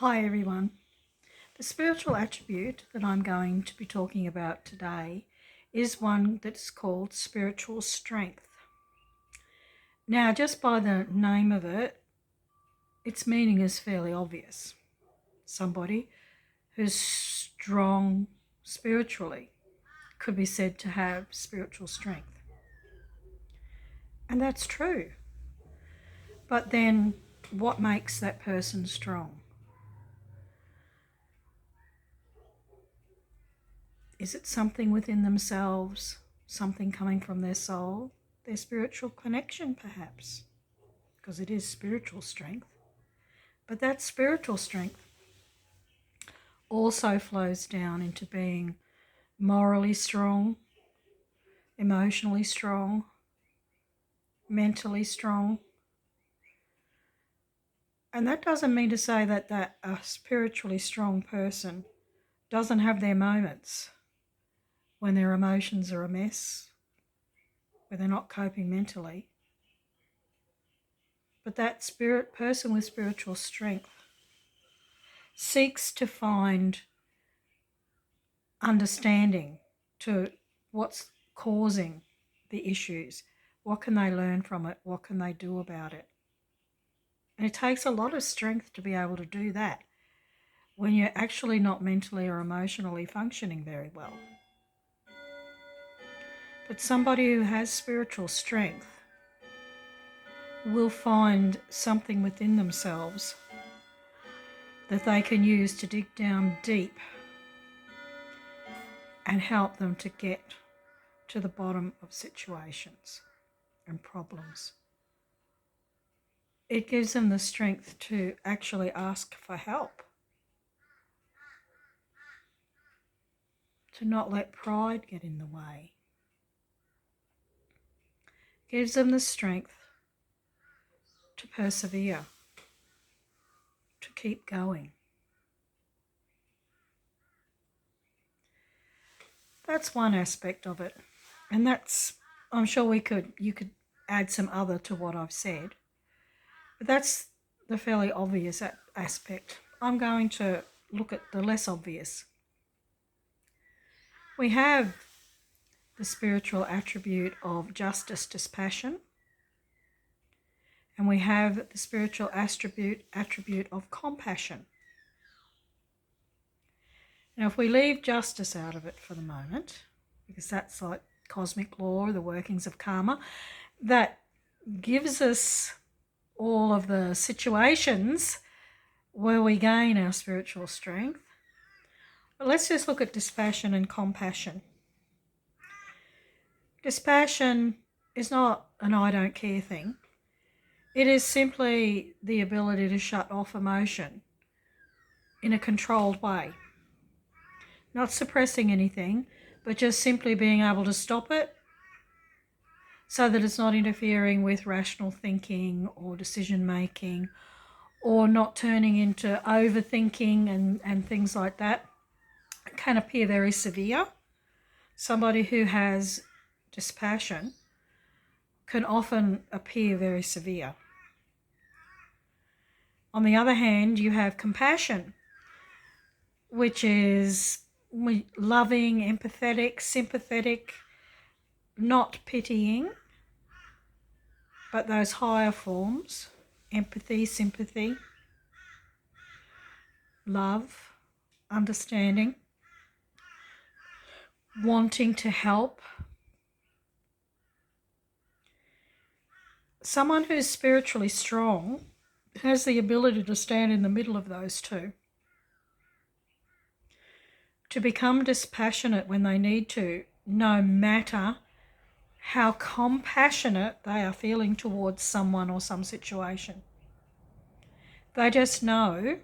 Hi everyone. The spiritual attribute that I'm going to be talking about today is one that's called spiritual strength. Now, just by the name of it, its meaning is fairly obvious. Somebody who's strong spiritually could be said to have spiritual strength. And that's true. But then what makes that person strong? Is it something within themselves, something coming from their soul, their spiritual connection perhaps? Because it is spiritual strength. But that spiritual strength also flows down into being morally strong, emotionally strong, mentally strong. And that doesn't mean to say that a spiritually strong person doesn't have their moments when their emotions are a mess, where they're not coping mentally. But that person with spiritual strength seeks to find understanding to what's causing the issues. What can they learn from it? What can they do about it? And it takes a lot of strength to be able to do that when you're actually not mentally or emotionally functioning very well. But somebody who has spiritual strength will find something within themselves that they can use to dig down deep and help them to get to the bottom of situations and problems. It gives them the strength to actually ask for help, to not let pride get in the way. It gives them the strength to persevere, to keep going. That's one aspect of it, and I'm sure you could add some other to what I've said, but that's the fairly obvious aspect. I'm going to look at the less obvious. We have the spiritual attribute of justice, dispassion, and we have the spiritual attribute of compassion. Now, if we leave justice out of it for the moment, because that's like cosmic law, the workings of karma, that gives us all of the situations where we gain our spiritual strength. But let's just look at dispassion and compassion. Dispassion is not an I don't care thing. It is simply the ability to shut off emotion in a controlled way. Not suppressing anything, but just simply being able to stop it so that it's not interfering with rational thinking or decision making, or not turning into overthinking and things like that. It can appear very severe. Somebody who has dispassion can often appear very severe. On the other hand, you have compassion, which is loving, empathetic, sympathetic, not pitying, but those higher forms: empathy, sympathy, love, understanding, wanting to help. Someone who's spiritually strong has the ability to stand in the middle of those two, to become dispassionate when they need to, no matter how compassionate they are feeling towards someone or some situation. They just know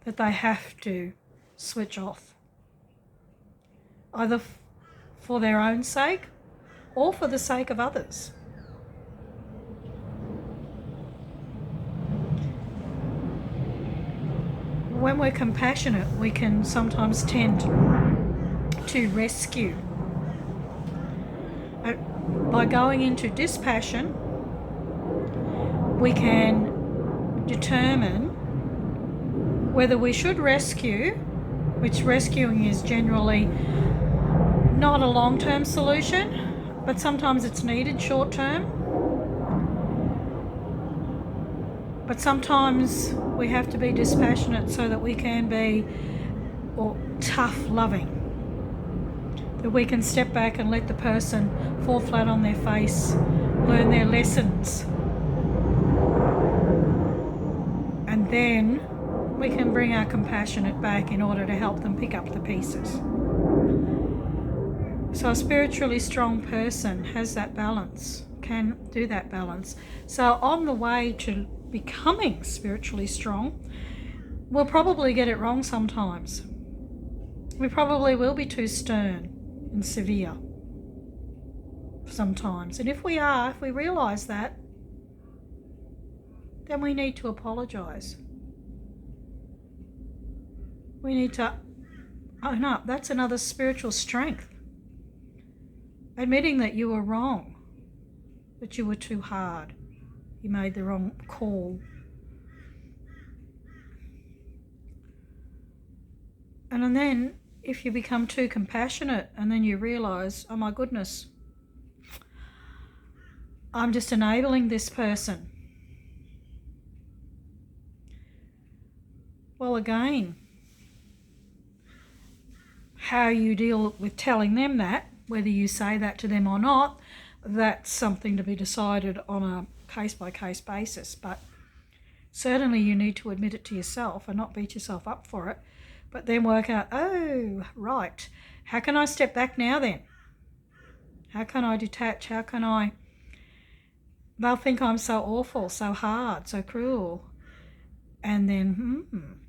that they have to switch off, either for their own sake or for the sake of others. When we're compassionate, we can sometimes tend to rescue. By going into dispassion, we can determine whether we should rescue, which rescuing is generally not a long-term solution, but sometimes it's needed short-term. But sometimes we have to be dispassionate so that we can be tough loving. That we can step back and let the person fall flat on their face, learn their lessons. And then we can bring our compassionate back in order to help them pick up the pieces. So a spiritually strong person has that balance, can do that balance. So on the way to becoming spiritually strong, we'll probably get it wrong sometimes. We probably will be too stern and severe sometimes. And if we realise that, then we need to apologise. We need to own up. That's another spiritual strength. Admitting that you were wrong, that you were too hard, you made the wrong call. And then if you become too compassionate and then you realise, oh my goodness, I'm just enabling this person. Well, again, how you deal with telling them that, whether you say that to them or not, that's something to be decided on a case-by-case basis. But certainly you need to admit it to yourself and not beat yourself up for it, but then work out, oh, right, how can I step back now then? How can I detach? How can I... They'll think I'm so awful, so hard, so cruel. And then,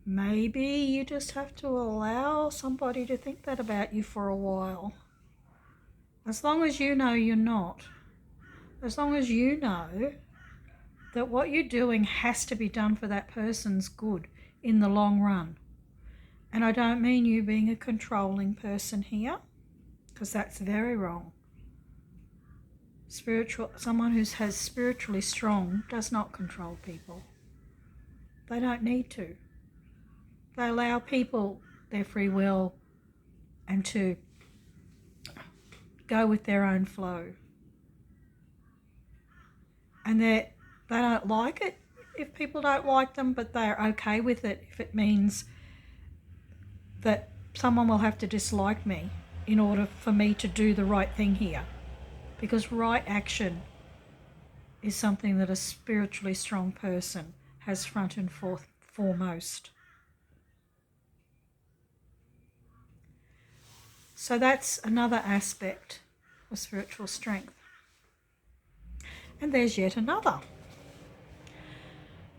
maybe you just have to allow somebody to think that about you for a while. As long as you know you're not. As long as you know that what you're doing has to be done for that person's good in the long run. And I don't mean you being a controlling person here, because that's very wrong. Someone who has spiritually strong does not control people. They don't need to. They allow people their free will and to go with their own flow. And they don't like it if people don't like them, but they're okay with it if it means that someone will have to dislike me in order for me to do the right thing here. Because right action is something that a spiritually strong person has front and foremost. So that's another aspect of spiritual strength. And there's yet another.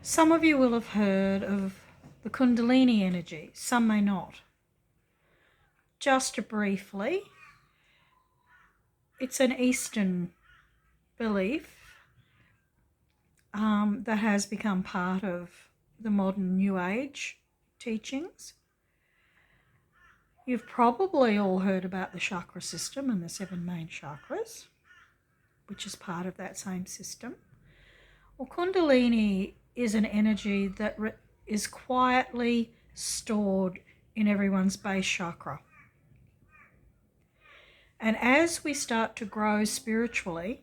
Some of you will have heard of the Kundalini energy, some may not. Just briefly, it's an Eastern belief that has become part of the modern New Age teachings. You've probably all heard about the chakra system and the 7 main chakras, which is part of that same system. Well, Kundalini is an energy that is quietly stored in everyone's base chakra. And as we start to grow spiritually,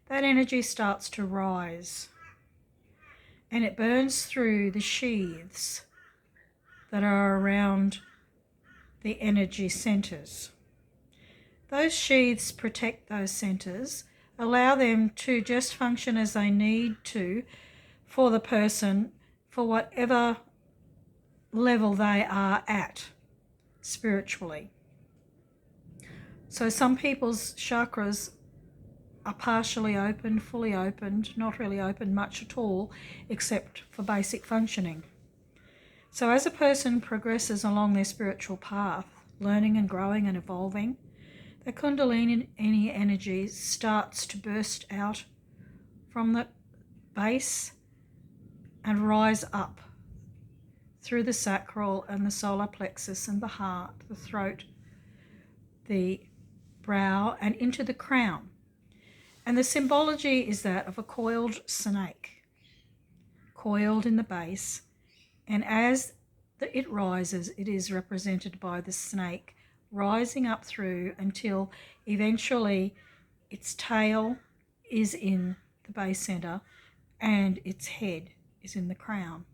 that energy starts to rise and it burns through the sheaths that are around the energy centers. Those sheaths protect those centers, allow them to just function as they need to for the person, for whatever level they are at spiritually. So some people's chakras are partially opened, fully opened, not really opened much at all, except for basic functioning. So as a person progresses along their spiritual path, learning and growing and evolving, the Kundalini energy starts to burst out from the base and rise up through the sacral and the solar plexus and the heart, the throat, the brow and into the crown. And the symbology is that of a coiled snake coiled in the base, and as it rises, it is represented by the snake rising up through until eventually its tail is in the base center and its head is in the crown.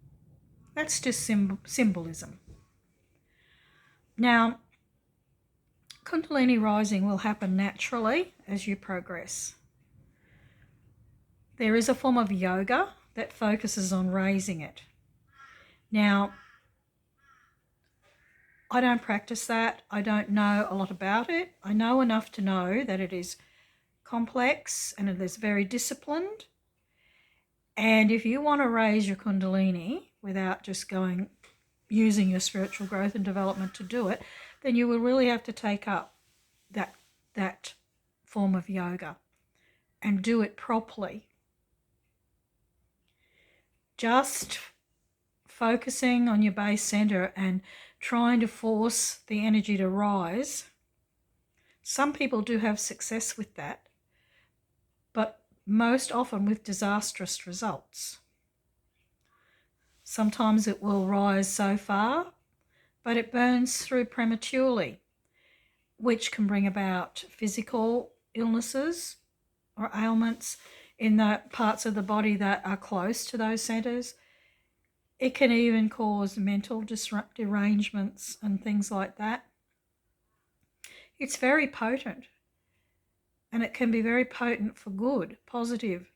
That's just symbolism. Now, Kundalini rising will happen naturally as you progress. There is a form of yoga that focuses on raising it. Now, I don't practice that. I don't know a lot about it. I know enough to know that it is complex and it is very disciplined. And if you want to raise your Kundalini without just using your spiritual growth and development to do it, then you will really have to take up that form of yoga and do it properly. Just focusing on your base center and trying to force the energy to rise. Some people do have success with that, but most often with disastrous results. Sometimes it will rise so far, but it burns through prematurely, which can bring about physical illnesses or ailments in the parts of the body that are close to those centers. It can even cause mental derangements and things like that. It's very potent, and it can be very potent for good, positive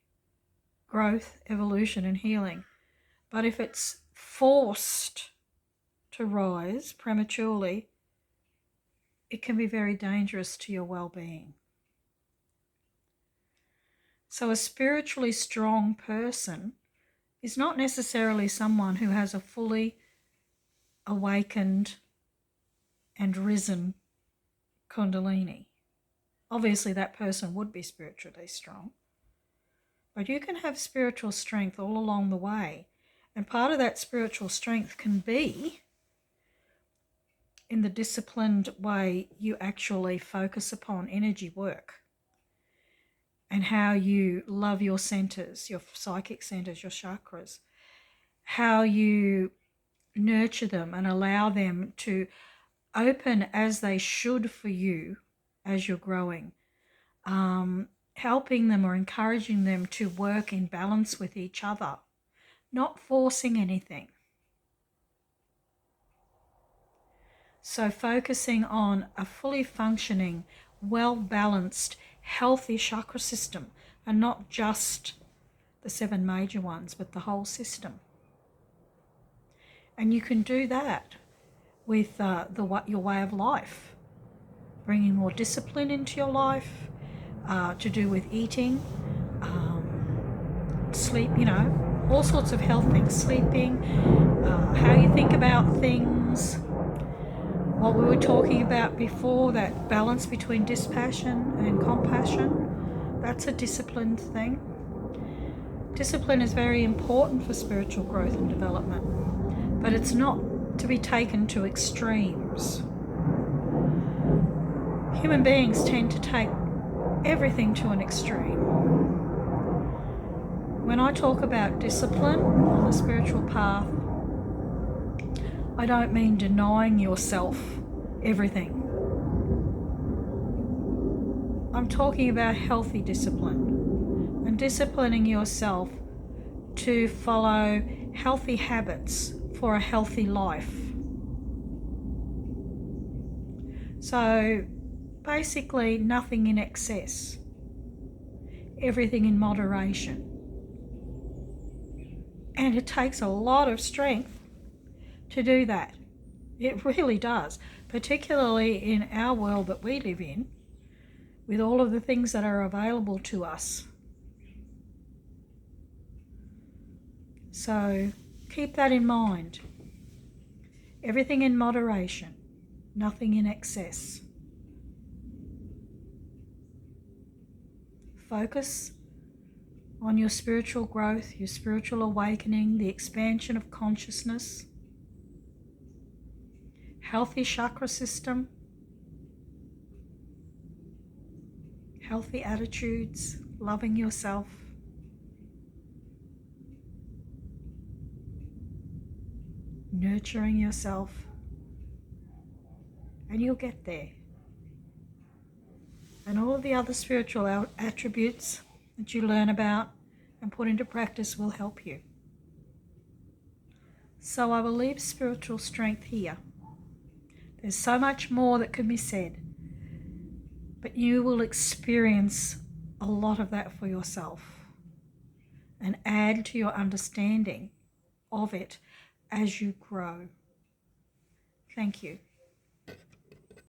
growth, evolution, and healing. But if it's forced to rise prematurely, it can be very dangerous to your well-being. So a spiritually strong person is not necessarily someone who has a fully awakened and risen Kundalini. Obviously, that person would be spiritually strong. But you can have spiritual strength all along the way. And part of that spiritual strength can be in the disciplined way you actually focus upon energy work and how you love your centers, your psychic centers, your chakras, how you nurture them and allow them to open as they should for you as you're growing, helping them or encouraging them to work in balance with each other, not forcing anything. So focusing on a fully functioning, well-balanced, healthy chakra system, and not just the 7 major ones, but the whole system. And you can do that with your way of life, bringing more discipline into your life, to do with eating, sleep, all sorts of health things, sleeping, how you think about things, what we were talking about before, that balance between dispassion and compassion. That's a disciplined thing. Discipline is very important for spiritual growth and development, but it's not to be taken to extremes. Human beings tend to take everything to an extreme. When I talk about discipline on the spiritual path, I don't mean denying yourself everything. I'm talking about healthy discipline and disciplining yourself to follow healthy habits for a healthy life. So basically nothing in excess, everything in moderation. And it takes a lot of strength to do that. It really does, particularly in our world that we live in, with all of the things that are available to us. So keep that in mind. Everything in moderation, nothing in excess. Focus on your spiritual growth, your spiritual awakening, the expansion of consciousness, healthy chakra system, healthy attitudes, loving yourself. nurturing yourself, and you'll get there. And all of the other spiritual attributes that you learn about and put into practice will help you. So I will leave spiritual strength here. There's so much more that can be said, but you will experience a lot of that for yourself and add to your understanding of it as you grow. Thank you.